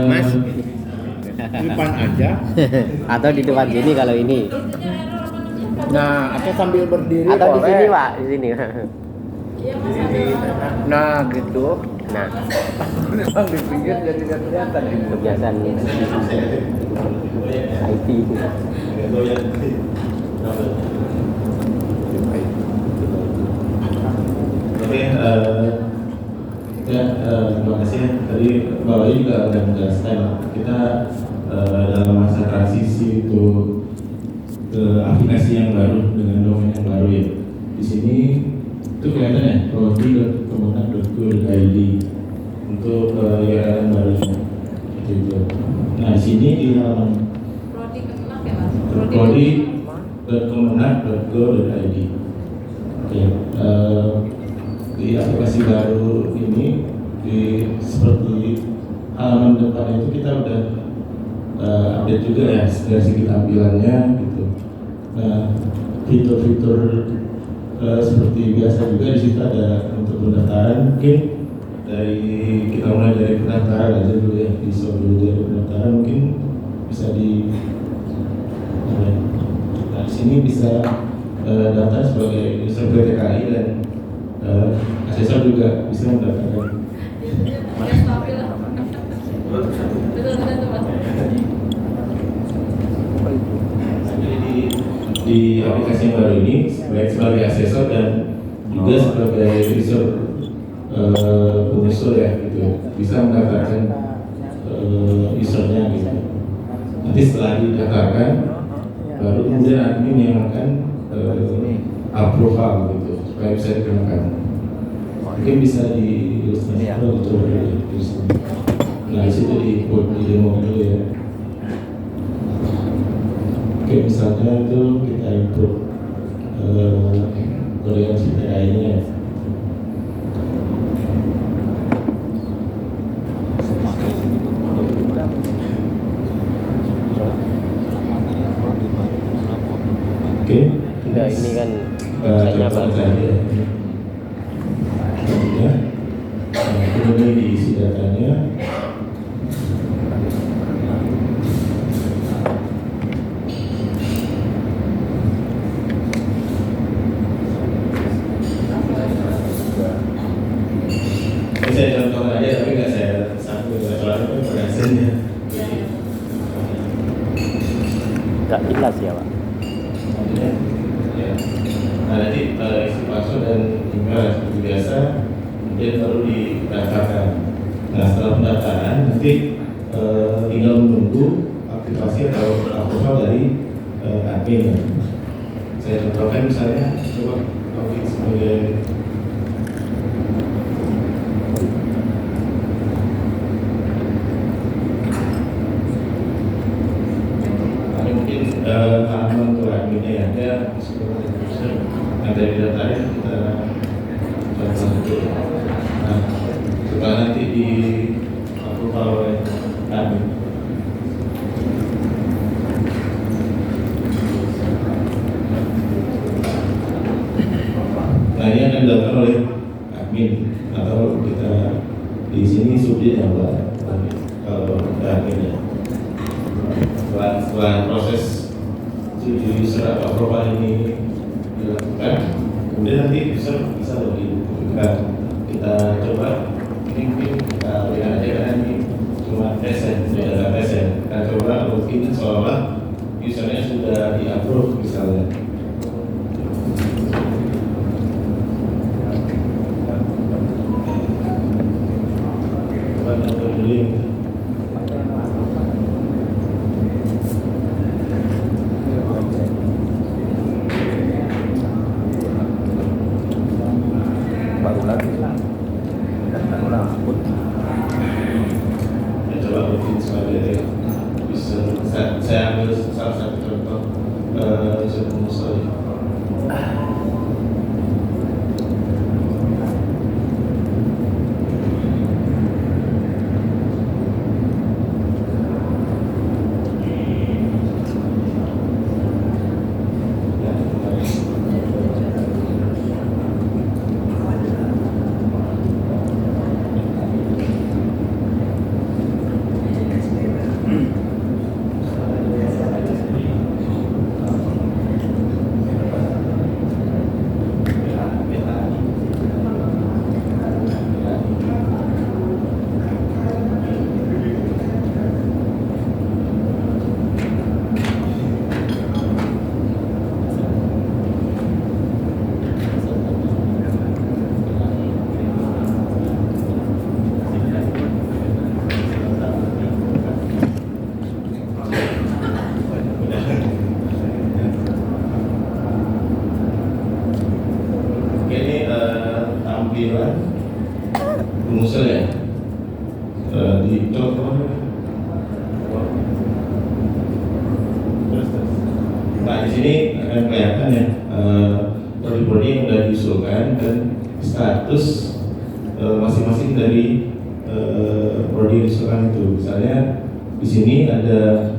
Mas, di depan aja. Atau di depan sini kalau ini. Nah, atau sambil berdiri Atau di boleh. sini, Pak, di sini. Nah, gitu. Nah, Memang di pinggir jadi nggak kelihatan. kebiasaan IT. Oke, ya, terima kasih ya. Tadi Mbak Wahyu juga udah menjelaskan kita dalam masa transisi itu ke aplikasi yang baru dengan domain yang baru ya. Di sini itu kelihatan ya, prodi.kemenag.go.id untuk URL barunya. Itu. Nah, di sini di halaman Prodi Kemenag ya Mas? prodi.kemenag.go.id. Oke, di aplikasi baru ini seperti halaman depan itu kita udah update juga ya dari segi tampilannya gitu. Nah, fitur-fitur seperti biasa juga di situ ada untuk pendaftaran. Mungkin kita mulai dari pendaftaran aja dulu ya, di dulu dari pendaftaran mungkin bisa nah, di sini bisa daftar sebagai user PTKI dan asesor juga bisa mendaftarkan. Betul tuh Mas. Di aplikasi yang baru ini baik sebagai asesor dan juga sebagai user pengusul ya gitu, bisa mendaftarkan usernya gitu. Nanti setelah didaftarkan baru kemudian admin yang akan approval gitu supaya bisa digunakan. Mungkin bisa diilustrasikan untuk nah di situ di demo dulu ya. Oke, misalnya itu kita input gorengan CTI-nya. Oke, Enggak, ini kan contoh apa? saja. Ya, kemudian diisi datanya. Ini saya contoh aja tapi nggak saya sambung soalnya itu berhasilnya. Enggak jelas ya, Pak. Ya. Nah nanti isi password dan email seperti biasa, kemudian baru didaftarkan. Nah setelah pendaftaran nanti tinggal menunggu aktivasi atau approval dari admin. Saya contohkan misalnya, coba login sebagai mungkin halaman untuk adminnya ya, ada nah dari datanya kita coba dulu. Nah setelah nanti di approval oleh admin, nah ini akan dilakukan oleh admin atau kita di sini subdit yang kalau admin ya. Setelah proses user atau approval ini dilakukan, kemudian nanti user bisa login. Kita coba ini mungkin kita lihat aja karena ini cuma tes ya, data tes ya. Kita coba login seolah usernya sudah di approve misalnya. Coba download dulu ini. Baru lagi. Ya, coba mungkin sebagai bisa saya ambil salah satu contoh user pengusul. Nah di sini akan kelihatan ya prodi-prodi yang sudah diusulkan dan status masing-masing dari prodi yang diusulkan itu. Misalnya di sini ada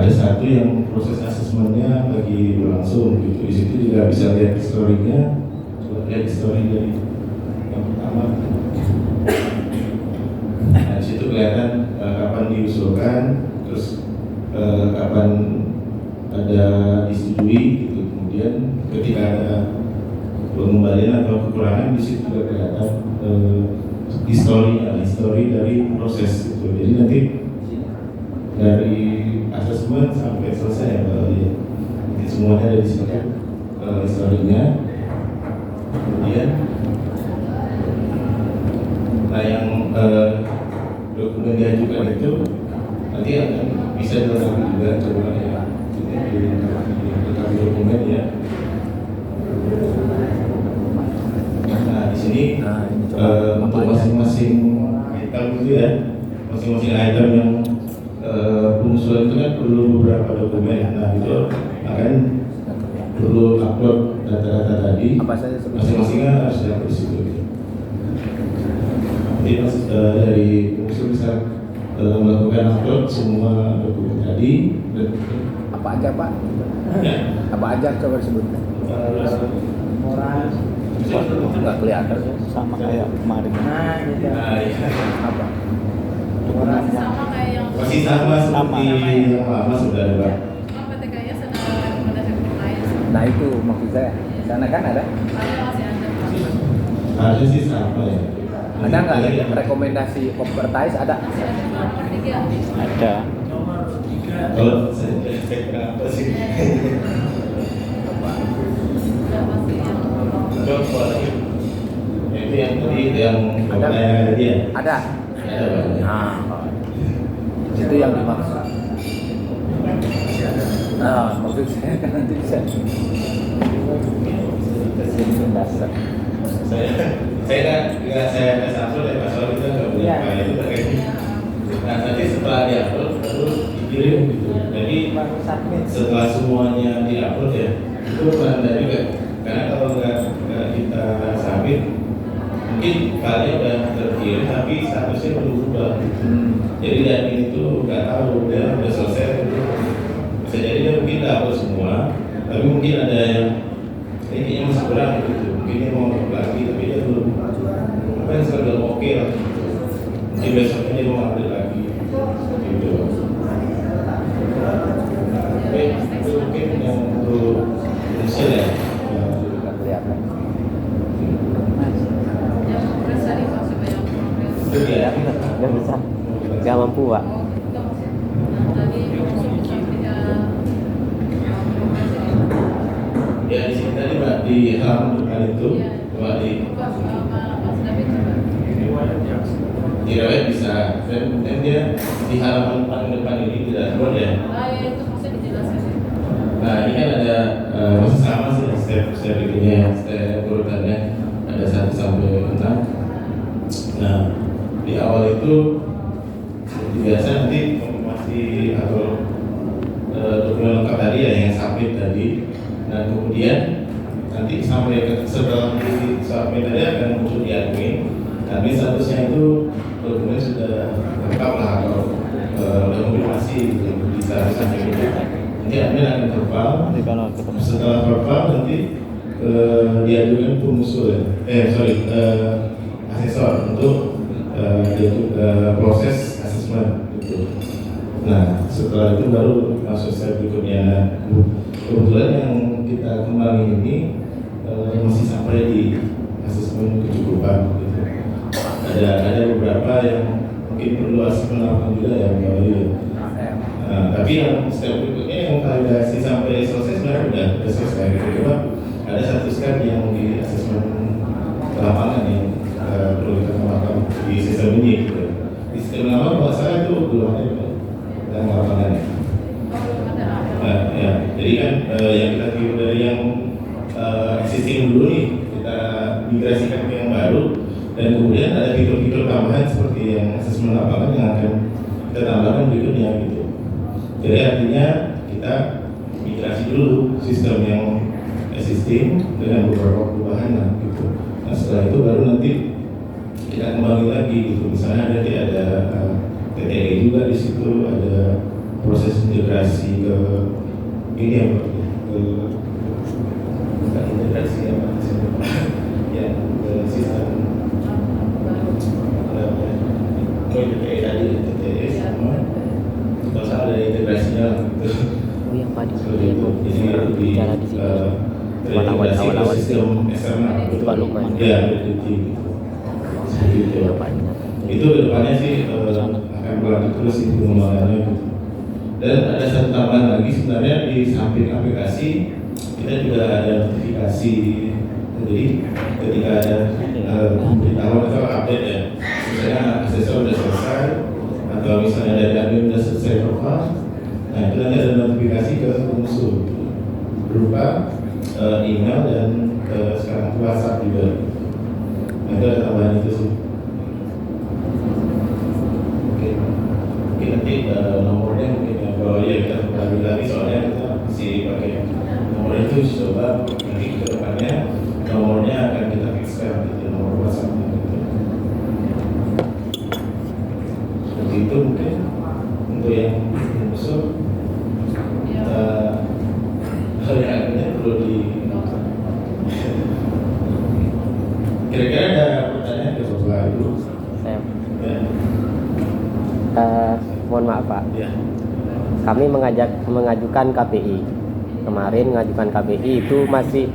satu yang proses asesmennya lagi berlangsung gitu. Di situ juga bisa lihat historinya. Coba lihat histori dari yang pertama. Nah, di situ kelihatan kapan diusulkan, terus kapan ada disetujui gitu. Kemudian ketika ada pengembalian atau kekurangan, di situ juga kelihatan histori dari proses gitu. Jadi nanti dari asesmen sampai selesai ya, jadi semuanya ada di situ historinya. Kemudian nah yang dokumen diajukan itu nanti akan bisa dilengkapi juga, coba ya dilengkapi dokumen ya. Nah di sini untuk masing-masing item itu ya, masing-masing item yang pengusulan itu kan perlu beberapa dokumen. Nah itu akan perlu upload data-data tadi, masing-masingnya harus diupload di situ. Jadi dari pengusul bisa melakukan upload semua dokumen tadi. Apa aja Pak? Ya. Apa aja coba sebutkan? Nggak kelihatan Sama kayak kemarin. Nah, ya. apa? Sama kayak yang Masih sama seperti yang lama sudah ada Pak. cuma PTK-nya sedang rekomendasi lain. Nah itu maksud saya. Di sana kan ada? Masih ada. Harusnya sih sama ya. Ada nggak rekomendasi kompertais ada? Masih ada nomor 3. Ada. Kalau saya kenapa sih? Udah pasti yang Coba lagi. Itu yang tadi yang pertanyaan tadi ya. Ada. Ada Pak. Nah, itu yang dimaksud. Nah, maksud saya kan nanti bisa. Dasar. Saya nggak saya upload ya Pak, soal kita nggak punya file itu terkait. Nah nanti setelah diupload baru dikirim gitu. Jadi setelah semuanya diupload ya itu tanda juga. Karena kalau nggak kita submit, mungkin filenya udah terkirim tapi statusnya belum berubah. Jadi admin itu nggak tahu dia udah selesai gitu. Bisa jadi dia mungkin udah upload semua, tapi mungkin ada yang ini kayaknya masih kurang gitu. Mungkin dia mau upload lagi tapi dia belum. Apa yang sudah belum oke lah. Mungkin besoknya dia mau upload lagi. Gitu. Oke, itu mungkin yang untuk usia ya. Nggak kelihatan. yang progres tadi masih banyak progres. Itu ya. Nggak bisa. Nggak mampu Pak. Nah tadi progres Ya di sini tadi Mbak di halaman depan itu, Mbak di Mas David coba. dirawat bisa dan dia di halaman paling depan ini tidak keluar ya. Ya itu maksudnya dijelaskan. Nah ini kan ada masih sama sih step ininya, step urutannya ada 1 sampai 6. Nah di awal itu seperti biasa nanti konfirmasi atau dokumen lengkap tadi ya yang submit tadi. Nah kemudian nanti sampai setelah di submit tadi akan muncul di admin. Admin statusnya itu dokumen sudah lengkap lah atau udah konfirmasi gitu, bisa sampai gitu. Nanti admin akan verbal. Setelah verbal nanti diajukan pengusul asesor untuk proses asesmen gitu. Nah setelah itu baru masuk step berikutnya. Kebetulan yang kita kembangin ini masih sampai di asesmen kecukupan gitu. Ada beberapa yang mungkin perlu asesmen juga ya Mbak Ayu. Tapi yang step berikutnya yang validasi sampai selesai sebenarnya udah selesai gitu. Cuma ada satu step yang di asesmen lapangan yang perlu kita kembangkan di sistem ini gitu. Di sistem lama kalau saya itu belum ada yang lapangannya. Ya, jadi kan yang kita tiru dari yang existing dulu nih kita migrasikan ke yang baru. Dan kemudian ada fitur-fitur tambahan seperti yang asesmen lapangan yang akan kita tambahkan berikutnya gitu. Jadi artinya kita migrasi dulu sistem yang existing dengan beberapa perubahan lah gitu. Nah setelah itu baru nanti kita kembali lagi gitu. Misalnya nanti ada TTE juga di situ, ada proses integrasi ke ini apa? Bukan integrasi apa? Ya ke sistem TTE tadi, TTE sama kalau salah ada integrasinya gitu. Oh yang pada Seperti itu. Jadi bicara di sini awal-awal sistem SMA itu Pak Lukman. ya gitu. Seperti itu. Yang Pak Lukman. Itu kedepannya sih akan berlanjut terus itu pengembangannya gitu. Dan ada satu tambahan lagi sebenarnya di samping aplikasi kita juga ada notifikasi. Jadi ketika ada pemberitahuan atau update ya, misalnya aksesoris sudah selesai atau misalnya dari admin sudah selesai profil, nah itu nanti ada notifikasi ke unsur berupa email dan sekarang WhatsApp juga. Nah itu ada tambahan itu sih. Mungkin nanti nomornya mungkin ya, kalau ya kita kembali lagi soalnya kita masih pakai nomor itu coba nanti ke depannya nomornya akan kita fixkan gitu, nomor WhatsApp-nya gitu. Seperti itu mungkin untuk yang musuh hal yang akhirnya perlu di kira-kira ada pertanyaan ke Bapak Ibu? Saya Ya. mohon maaf Pak. Ya. Kami mengajukan KPI. Kemarin mengajukan KPI itu masih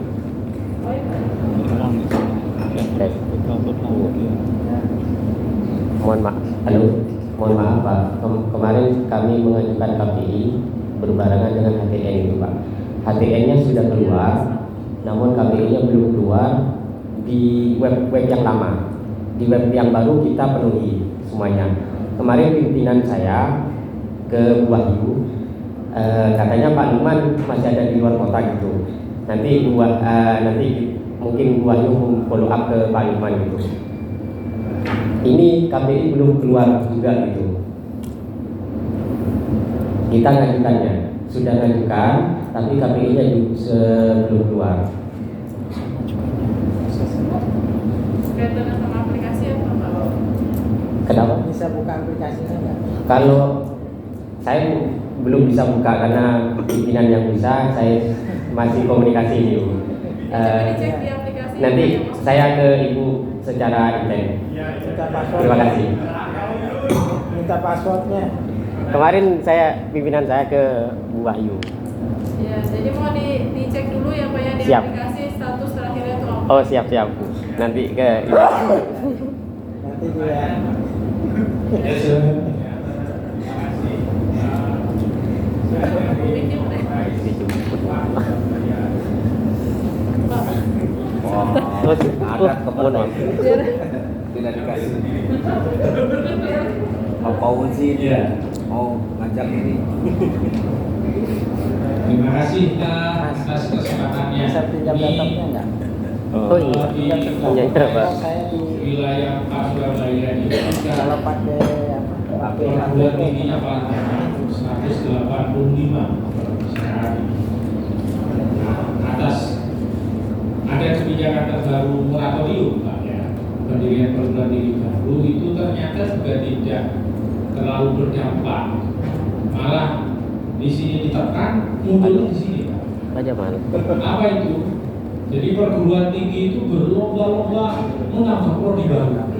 mohon maaf. Halo. Mohon maaf Pak. Kemarin kami mengajukan KPI berbarengan dengan HTN itu Pak. HTN-nya sudah keluar, namun KPI-nya belum keluar di web yang lama. Di web yang baru kita penuhi semuanya. Kemarin pimpinan saya ke Wahyu, katanya Pak Lukman masih ada di luar kota gitu. Nanti mungkin Wahyu follow up ke Pak Lukman gitu. Ini KPI belum keluar juga gitu. Kita ngajukannya, sudah ngajukan, tapi KPI-nya belum keluar. Kaitannya sama aplikasi apa Pak? Kenapa? Bisa buka aplikasinya nggak? Kalau saya belum bisa buka karena pimpinan yang bisa, saya masih komunikasi dulu. Coba dicek di aplikasi. Nanti yang masuk. saya ke Ibu secara intens. Minta password. Terima kasih. Minta passwordnya. Kemarin pimpinan saya ke Bu Wahyu. Ya, jadi mau dicek dulu ya Pak ya di Siap. aplikasi status terakhirnya itu apa? Oh siap Bu. Nanti ke Ibu. Nanti juga. Ya, silakan. Bikin deh. Mohon maaf. Tidak dikasih. Mau sih dia mau ngajak ini. Terima kasih atas kesempatannya. Bisa pinjam laptopnya nggak? Oh iya. Punya berapa? Saya di Wilayah Pak Surabaya ini kalau pakai apa? perguruan tingginya paling banyak 185 sehari. Atas ada kebijakan terbaru moratorium Pak ya, pendirian perguruan tinggi baru itu ternyata juga tidak terlalu berdampak, malah di sini ditekan mundur di sini Pak. Aja mal. Apa itu? Jadi perguruan tinggi itu berlomba-lomba menambah prodi baru.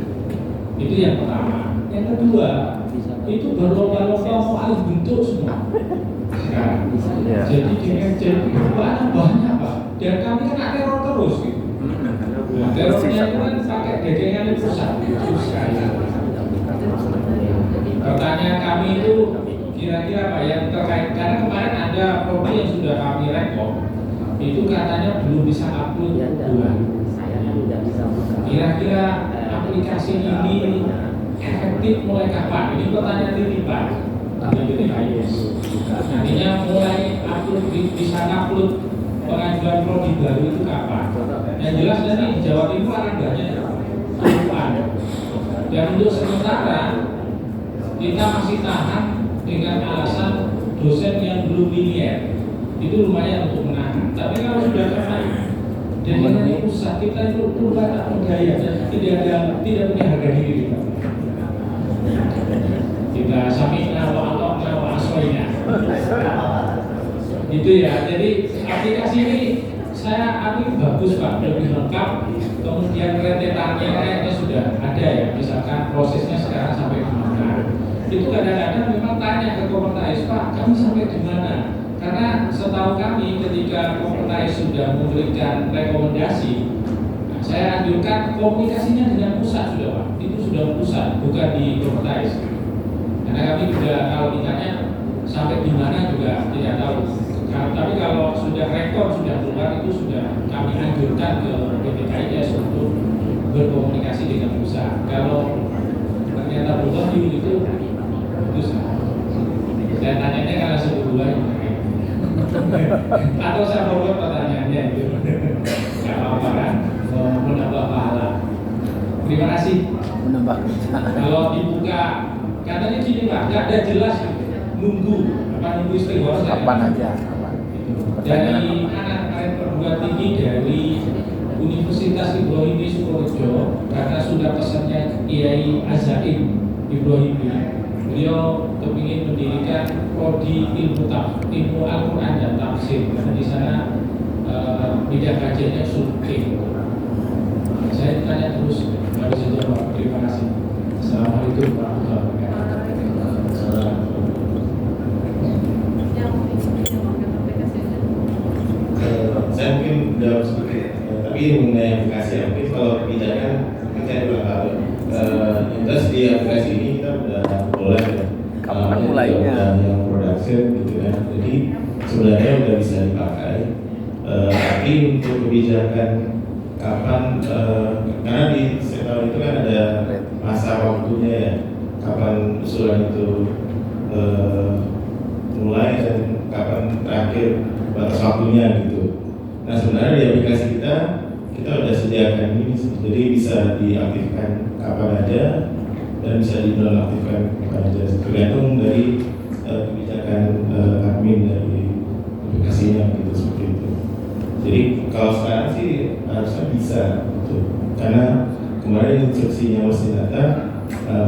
Itu yang pertama. Yang kedua, itu berlomba-lomba mau alih bentuk semua. Sekarang. Ya. Jadi dengan jadi perubahan banyak Pak. Dan kami kena teror terus gitu. Nah, terornya itu kan pakai gegengan pusat. Pertanyaan kami itu kira-kira Pak yang terkait, karena kemarin ada prodi yang sudah kami rekod, itu katanya belum bisa upload bulan. Kira-kira aplikasi ini efektif mulai kapan? Ini pertanyaan titipan. Nantinya mulai upload bisa upload pengajuan prodi baru itu kapan? Yang jelas dari Jawa Timur ada banyak. Ada Dan untuk sementara kita masih tahan dengan alasan dosen yang belum linier, itu lumayan untuk menahan. Tapi kalau sudah kena dan ini pusat, kita itu lupa tak berdaya, tidak punya harga diri. Kita sami'na wa ata'na wa asoina. Itu ya. Jadi aplikasi ini saya akui bagus Pak, lebih lengkap. Kemudian rentetannya sudah ada ya. Misalkan prosesnya sekarang sampai di mana. Itu kadang-kadang memang tanya ke Kompetais, Pak, kami sampai di mana? Karena setahu kami ketika Kompetais sudah memberikan rekomendasi, saya anjurkan komunikasinya dengan pusat sudah Pak. Itu sudah pusat, bukan di Kompetais. Karena kami juga kalau ditanya sampai di mana juga tidak tahu. Tapi kalau sudah rekor sudah keluar itu sudah kami anjurkan ke PPKIS untuk berkomunikasi dengan pusat. Kalau ternyata belum itu saya tanyanya karena sebulan atau saya forward pertanyaannya itu nggak apa-apa kan, menambah pahala. Terima kasih. Menambah kerja. Kalau dibuka katanya gini Pak, nggak ada jelas nunggu istighfar Kapan aja. dari anak perguruan tinggi dari Universitas Ibrahimi Sukorejo, karena sudah pesannya Kiai Azaim Ibrahimi, beliau kepingin mendirikan prodi ilmu Al-Quran dan tafsir, karena di sana bidang kajiannya sulke. Saya tanya terus, nggak bisa jawab. Terima kasih. Assalamualaikum warahmatullahi wabarakatuh. Saya mungkin jawab sedikit, tapi mengenai aplikasi mungkin kalau kebijakan mungkin saya belum tahu. Yang jelas di aplikasi ini kita udah boleh Kapan mulainya? yang production gitu kan, jadi sebenarnya udah bisa dipakai. Tapi untuk kebijakan kapan, karena di setahun itu kan ada masa waktunya ya, kapan usulan itu mulai dan kapan terakhir batas waktunya gitu. Nah sebenarnya di aplikasi kita udah sediakan ini, jadi bisa diaktifkan kapan aja dan bisa dinonaktifkan kapan aja, tergantung dari kebijakan admin dari aplikasinya gitu, seperti itu. Jadi kalau sekarang sih harusnya bisa gitu, karena kemarin instruksinya masih data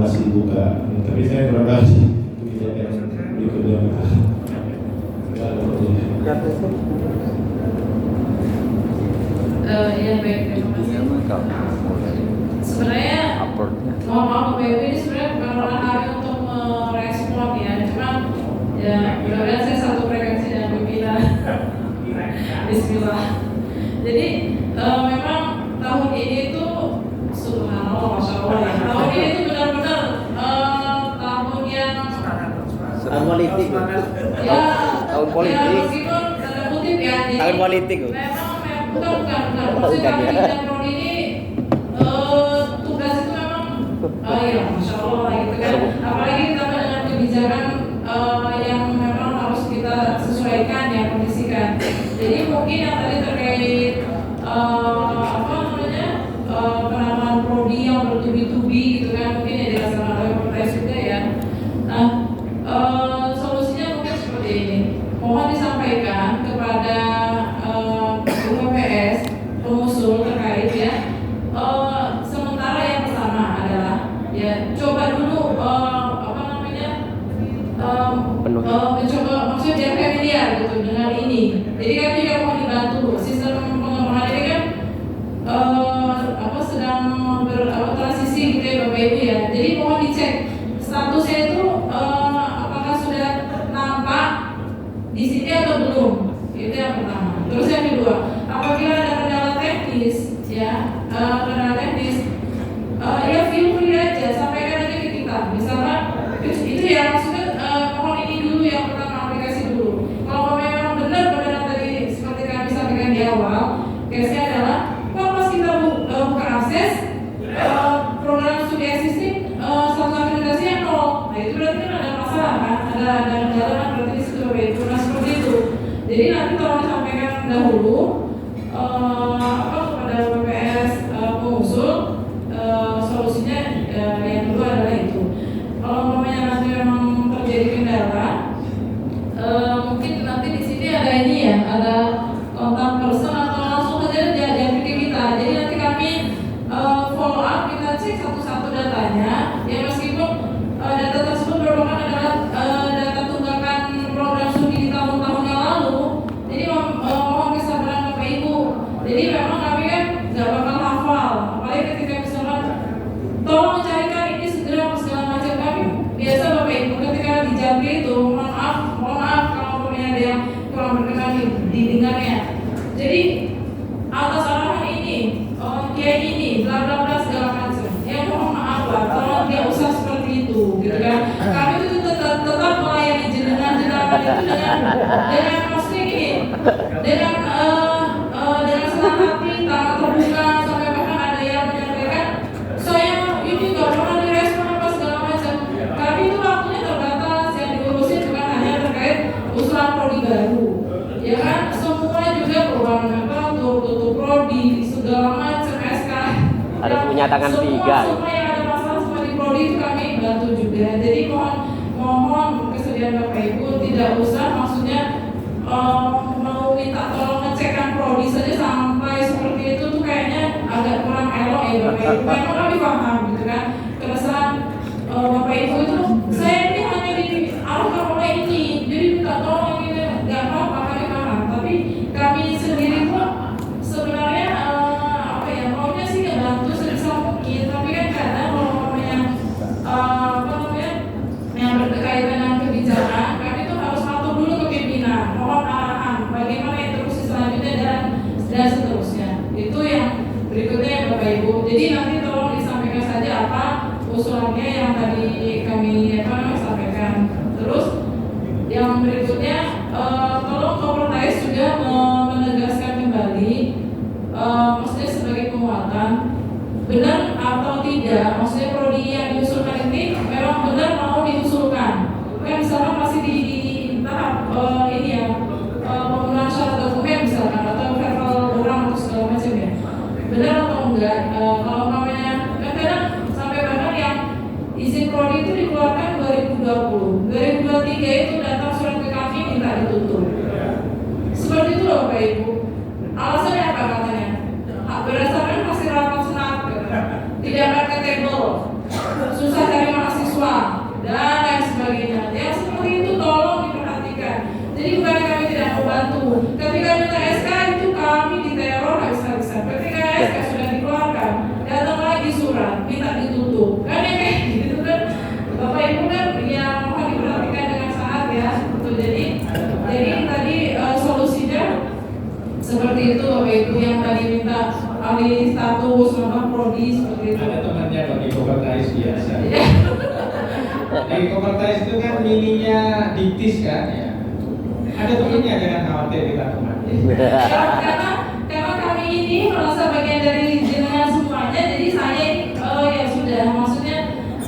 masih dibuka, tapi saya kurang tahu sih kebijakan berikutnya gitu. Ya baik, terima kasih. Sebenarnya mohon maaf Bapak Ibu, ini sebenarnya bukan ranah kami untuk merespon ya, cuma ya mudah-mudahan saya satu frekuensi dengan pimpinan. Bismillah. Jadi memang tahun ini itu subhanallah, masya Allah ya. Tahun ini itu benar-benar tahun yang Tahun politik. ya Tahun politik. ya, meskipun tanda kutip ya. Jadi Tahun politik. bukan. Maksudnya kami di Prodi ini tugas itu memang ya masya Allah gitu kan. Apalagi ditambah dengan kebijakan yang memang harus kita sesuaikan ya, kondisikan. Jadi mungkin yang tadi terkait penanaman prodi yang bertubi-tubi gitu kan, mungkin ya dilaksanakan oleh Kompetais juga ya. Nah solusinya mungkin seperti ini. Mohon disampaikan kepada UPPS pengusul terkait ya. Sementara yang pertama adalah ya coba dulu mencoba maksudnya biar familiar gitu dengan ini. Jadi kami juga mau dibantu sistem pengembangan ini kan sedang transisi gitu ya Bapak Ibu ya. Jadi mohon dicek statusnya itu apakah sudah nampak di sini atau belum. Itu yang pertama. Terus yang kedua, apabila ada kendala teknis ya, ya feel free aja, sampaikan aja ke kita. Misalnya itu ya maksudnya mohon ini dulu yang pertama, aplikasi dulu. Kalau memang benar tadi seperti kami sampaikan di awal, case-nya adalah kalau pas kita buka akses program studi existing status akreditasinya 0. Nah itu berarti kan ada masalah kan, ada kendala kan berarti di situ itu. Nah seperti itu. Jadi nanti tolong disampaikan dahulu kepada BPS pengusul solusinya yang kedua adalah itu. Kalau umpamanya nanti memang terjadi kendala, mungkin nanti di sini ada ini ya, ada kontak person atau langsung aja jadi kita. Jadi nanti kami follow up, kita cek satu-satu datanya. Ya meskipun data tersebut merupakan adalah data tunggakan program studi di tahun-tahun yang lalu, jadi mohon kesabaran Bapak Ibu. Jadi memang kami kan nggak bakal hafal, apalagi ketika misalkan tolong carikan ini segera segala macam. Kami biasa Bapak Ibu ketika di Jambi itu mohon maaf kalau ada yang kurang berkenan didengarnya. Jadi atas arahan ini, kayak ini, bla bla bla segala macam. Ya mohon maaf lah, tolong dia usah seperti itu, gitu kan? Kami itu tetap melayani jenengan itu dengan maksudnya gini, dengan senang hati, tangan terbuka, sampai bahkan ada yang menyampaikan, saya ini nggak pernah direspon apa segala macam. Kami itu waktunya terbatas, yang diurusin bukan hanya terkait usulan prodi baru, ya kan? Semua juga perubahan member, tutup prodi, segala macam SK. Harus punya tangan tiga. Semua yang ada masalah semua di prodi itu kami bantu juga. Jadi mohon kesediaan Bapak Ibu tidak usah maksudnya mau minta tolong ngecekkan prodi saja sampai seperti itu tuh kayaknya agak kurang elok ya Bapak Ibu. Memang kami paham gitu kan keresahan Bapak Ibu itu, saya ini hanya diarahkan oleh ini, jadi minta tolong ini nggak apa-apa, kami paham. Tapi kami sendiri pun sebenarnya maunya sih ngebantu sebisa mungkin, tapi kan kadang kalau namanya yang berkaitan dengan kebijakan, kami itu harus patuh dulu ke pimpinan, mohon arahan bagaimana instruksi selanjutnya dan seterusnya. Itu yang berikutnya ya Bapak Ibu. Jadi nanti tolong disampaikan saja apa usulannya yang tadi kami sampaikan. Terus yang berikutnya tolong Kopertais juga menegaskan kembali, maksudnya sebagai penguatan, benar atau tidak, maksudnya prodi yang diusulkan ini memang benar mau diusulkan. Kan misalkan masih di tahap ini ya, pembunuhan syarat dokumen misalkan atau verbal orang atau segala macam ya, benar atau enggak. Kalau namanya kadang sampai bahkan yang izin prodi itu dikeluarkan 2020, 2023 itu datang surat ke kami minta ditutup. Seperti itu loh Bapak Ibu. Alasannya apa katanya? Berdasarkan hasil rapat senat, tidak marketable, susah cari mahasiswa dan lain sebagainya. Yang seperti itu tolong diperhatikan. Jadi bukan kami tidak mau bantu. Ketika minta SK itu kami diteror habis-habisan. Ketika SK sudah dikeluarkan, datang lagi surat minta ditutup. Kan ya kayak gitu kan, Bapak Ibu kan yang mohon diperhatikan dengan sangat ya. Jadi tadi solusinya seperti itu Bapak Ibu, yang tadi minta alih status sama prodi seperti itu. Ada temannya bagi Kopertais biasa. Di Kopertais itu kan mininya diktis kan ya. Ada temannya, jangan khawatir kita teman. Karena kami ini merasa bagian dari jenengan semuanya, jadi saya ya sudah, maksudnya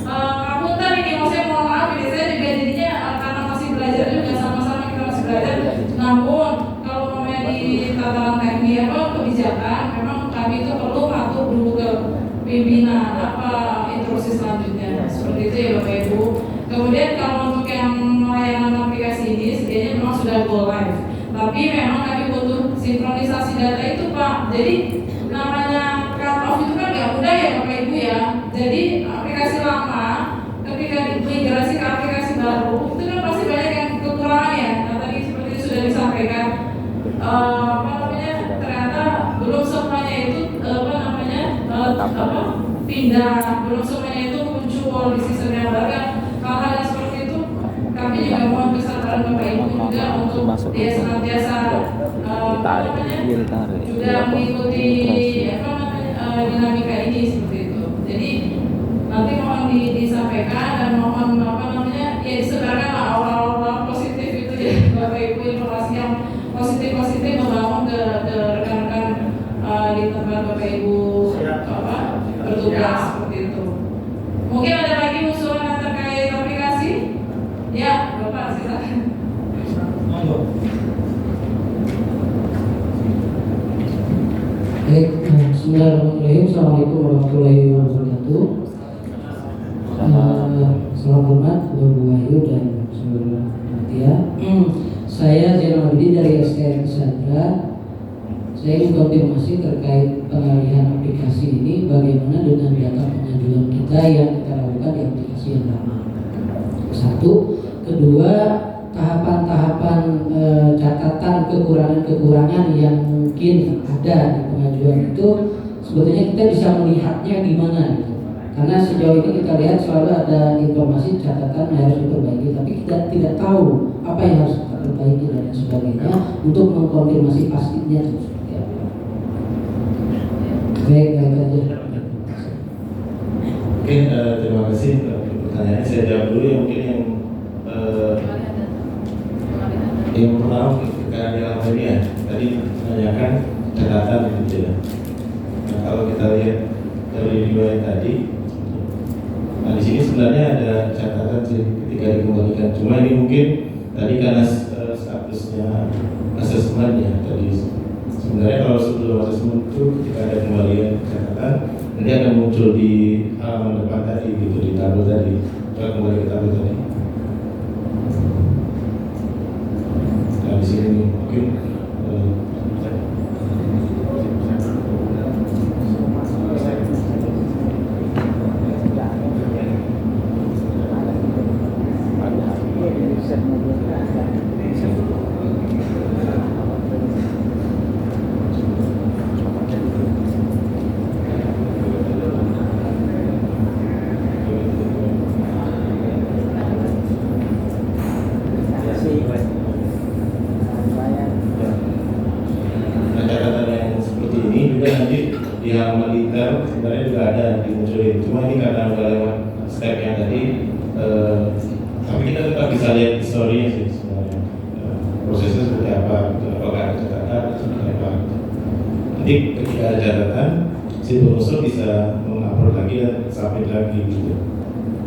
ngapunten ini, maksudnya mohon maaf ini saya juga jadinya karena masih belajar juga, sama-sama kita masih belajar. Namun kalau namanya di tataran teknik kebijakan, memang kami itu perlu patuh dulu ke pimpinan apa instruksi selanjutnya. Seperti itu ya Bapak Ibu. Kemudian kalau untuk yang layanan aplikasi ini sebenarnya memang sudah go live, tapi memang kami butuh sinkronisasi data itu Pak. Jadi namanya cut off itu kan nggak mudah ya Bapak Ibu ya. Jadi aplikasi lama ketika migrasi ke aplikasi baru itu kan pasti banyak yang kekurangan ya. Nah tadi seperti sudah disampaikan, ternyata belum semuanya itu pindah, belum semuanya itu muncul di sistem yang baru. Hal-hal yang seperti itu kami juga mohon kesabaran Bapak Ibu juga untuk dia senantiasa juga mengikuti dinamika ini seperti itu. Jadi nanti mohon disampaikan dan mohon ya disebarkan awal-awal positif itu ya Bapak Ibu, informasi yang positif membangun ke rekan-rekan di tempat Bapak Ibu bertugas seperti itu. Mungkin ada lagi usulan terkait aplikasi? Ya, Bapak silakan. Baik, bismillahirrahmanirrahim. Assalamualaikum warahmatullahi wabarakatuh. Saya ingin konfirmasi terkait pengalihan aplikasi ini, bagaimana dengan data pengaduan kita yang kita lakukan di aplikasi yang lama. Satu, kedua, tahapan-tahapan catatan kekurangan-kekurangan yang mungkin ada di pengajuan itu sebetulnya kita bisa melihatnya gimana gitu. Karena sejauh ini kita lihat selalu ada informasi catatan yang harus diperbaiki, tapi kita tidak tahu apa yang harus kita perbaiki dan sebagainya untuk mengkonfirmasi pastinya itu seperti apa. Baik aja. Mungkin terima kasih pertanyaannya. Saya jawab dulu ya, mungkin yang pertama ketika di awal ini ya tadi menanyakan catatan gitu ya. Nah, kalau kita lihat dari riwayat tadi, nah di sini sebenarnya ada catatan sih ketika dikembalikan. Cuma ini mungkin tadi karena statusnya asesmen ya tadi. Sebenarnya kalau sebelum asesmen itu ketika ada kembalian catatan, nanti akan muncul di halaman depan tadi gitu, di tabel tadi. Coba kembali ke tabel tadi. Nah di sini mungkin catatan yang seperti ini juga nanti di halaman detail sebenarnya juga ada dimunculin. Cuma ini karena udah lewat step yang tadi, tapi kita tetap bisa lihat historinya sih sebenarnya. Prosesnya seperti apa, gitu. Apakah ada catatan seperti apa. Nanti ketika ada catatan, si perusahaan bisa mengupload lagi dan submit lagi gitu.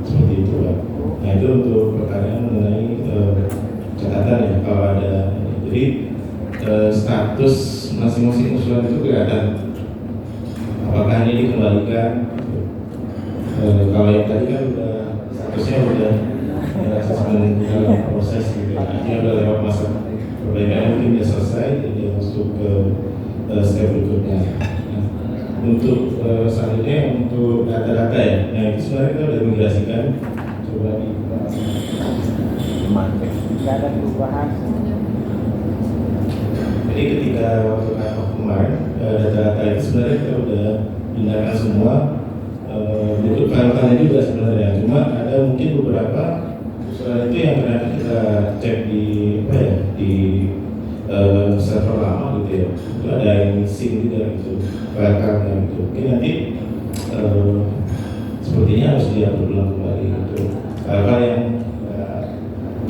Seperti itu Pak. Nah itu untuk pertanyaan mengenai catatan ya kalau ada. Jadi status masing-masing usulan itu kelihatan apakah ini dikembalikan. Kalau yang tadi kan udah statusnya udah asesmen dalam proses gitu. Artinya udah lewat masa perbaikan, mungkin udah selesai, jadi masuk ke step berikutnya. Nah, untuk selanjutnya untuk data-data ya, nah itu sebenarnya kita udah migrasikan. Coba di Tidak ada perubahan. Jadi ketika waktu kemarin data-data itu sebenarnya kita udah pindahkan semua bentuk file-filenya juga sebenarnya. Cuma ada mungkin beberapa usulan itu yang ternyata kita cek di apa ya di server lama gitu ya. Itu ada yang missing juga gitu file-filenya gitu. Mungkin nanti sepertinya harus diupload ulang kembali gitu. File-file yang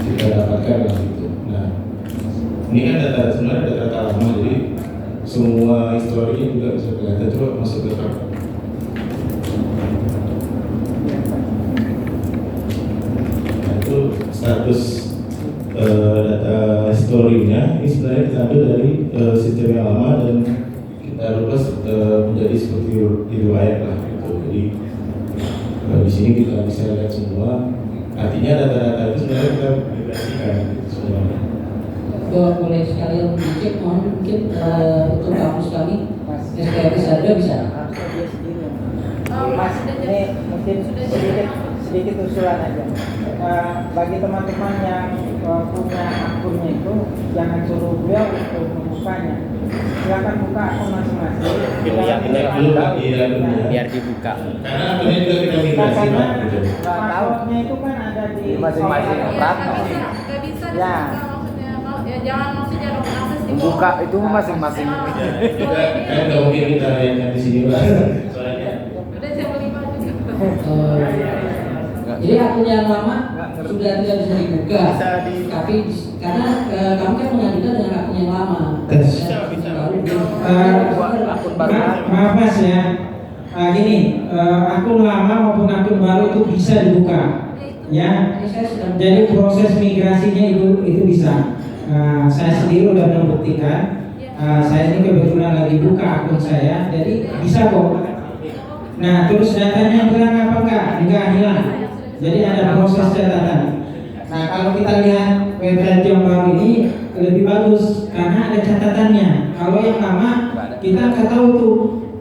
kita dapatkan gitu. Nah ini kan data sebenarnya data lama, jadi semua historinya juga bisa kelihatan. Coba masuk ke file. Nah itu status data historinya ini sebenarnya kita ambil dari sistem yang lama dan kita rubah menjadi seperti riwayat lah gitu. Jadi di sini kita bisa lihat semua. Artinya data-data itu sebenarnya kita migrasikan gitu semuanya. Boleh sekalian dicek, mohon mungkin untuk kampus kami SKRS ada bisa. Harusnya dia sendiri. Mas, ini mungkin sedikit usulan aja. Bagi teman-teman yang punya akunnya itu, jangan suruh beliau untuk membukanya. Silakan buka akun masing-masing. Biar dibuka. Karena akunnya juga kita migrasi Pak. Gitu. Passwordnya itu kan ada di Masing-masing operator. Nggak bisa Ya. dibuka maksudnya. Ya jangan maksudnya dong akses di Membuka itu masing-masing. Kita kan nggak mungkin kita yang di sini Pak. Soalnya Udah jam 5 juga. Jadi akun yang lama sudah tidak bisa dibuka, tapi karena kami kan mengajukan dengan akun yang lama. Akun baru. Maaf Mas ya, gini, akun lama maupun akun baru itu bisa dibuka, ya. Jadi proses migrasinya itu bisa. Saya sendiri udah membuktikan. Saya ini kebetulan lagi buka akun saya, jadi bisa kok. Nah, terus datanya hilang apa enggak hilang. Jadi ada proses catatan. Nah, kalau kita lihat website yang baru ini lebih bagus karena ada catatannya. Kalau yang lama kita nggak tahu tuh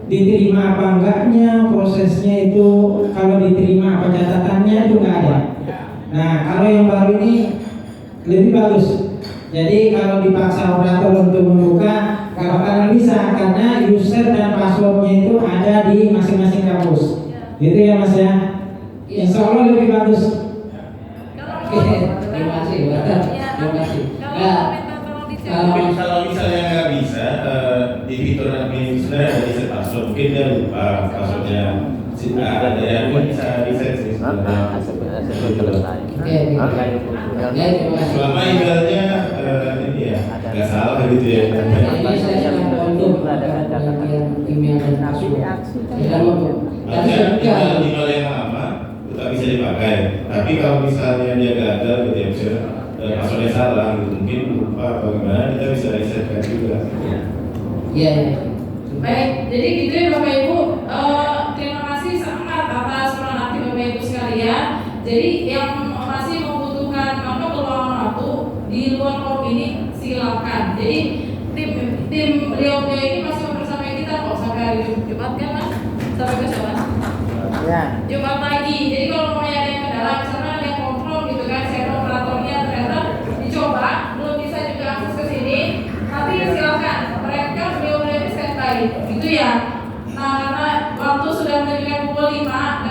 diterima apa enggaknya, prosesnya itu kalau diterima apa catatannya itu nggak ada. Nah kalau yang baru ini lebih bagus. Jadi kalau dipaksa operator untuk membuka nggak bakalan bisa karena user dan passwordnya itu ada di masing-masing kampus. Gitu ya Mas ya. Insya Allah lebih bagus. Oke, terima kasih, Bapak. Terima kasih. Nah, Mungkin kalau misalnya nggak bisa di fitur admin sebenarnya ada reset password, mungkin dia lupa passwordnya tidak ada ya, mungkin bisa reset sih sebenarnya. selesai. Oke, terima kasih. Selama emailnya ini ya nggak salah gitu ya. Jadi saya sangat untuk bagian email dan password. Tidak untuk. Dan Artinya ketika email yang lama tetap bisa dipakai, tapi kalau misalnya dia gagal gitu ya, misalnya passwordnya salah gitu, mungkin lupa atau gimana, kita bisa resetkan juga. ya, ya. Baik, jadi gitu ya Bapak Ibu. Terima kasih sangat atas peran aktif Bapak Ibu sekalian. Jadi yang masih membutuhkan peluang waktu di luar forum ini silakan. Jadi tim beliau ini masih bersama kita kok sampai hari Jumat kan Mas? Sampai besok Mas? Ya. Jumat pagi. Jadi kalau mau ada yang kendala, misalnya ada yang kontrol gitu kan, saya operatornya ternyata dicoba belum bisa juga akses ke sini, nanti silakan mereka beliau standby gitu ya. Nah karena waktu sudah menunjukkan pukul 5.